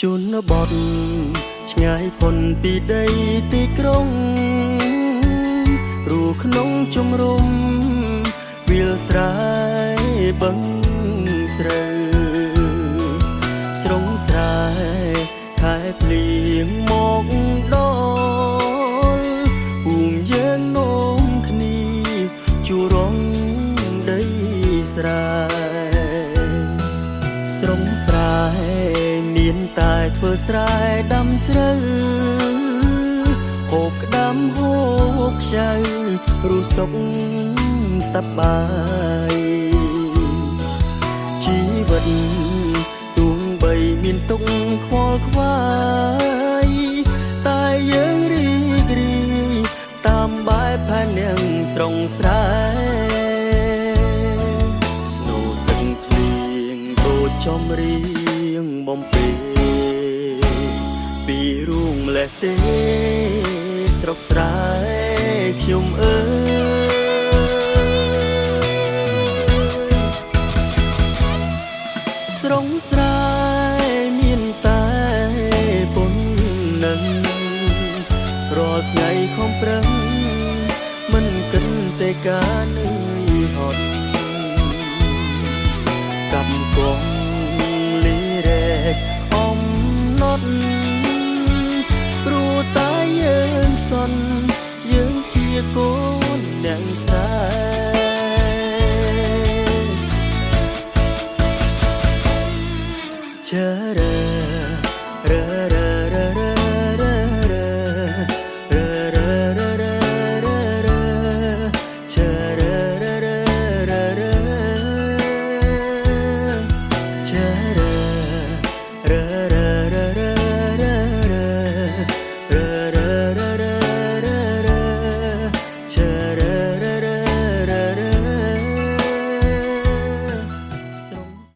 ជនបទឆ្ងាយផុនពីដីទីក្រុងរੂក្នុងជំរំវាលស្រែបឹងស្រូវស្រងស្រែខែភ្លៀងមកដល់ពូមយើងនោមគ្នាជួរងដីស្រែស្រងស្រែមានតែធ្វើស្រែដាំស្រូវហូបក្ដាំហូបខ្ចៅរស់សុខសប្បាយជីវិតទោះបីមានទុក្ខខ្វល់ខ្វាយតែយើងរីករាយតាមបែបផែននាងស្រងស្រែស្នូទឹកភ្លៀងដូចចំរៀងបំពេពីរូងម្លេះទេស្រុកស្រែខ្ញុំអើយស្រងស្រែមានតែពុននឹងរាល់ថ្ងៃខំប្រឹងមិនគិតតែការនឿយហត់កំកងលីរែកអំណត់ព្រោះតែយើងសន់យើងជាកូនអ្នកស្រែ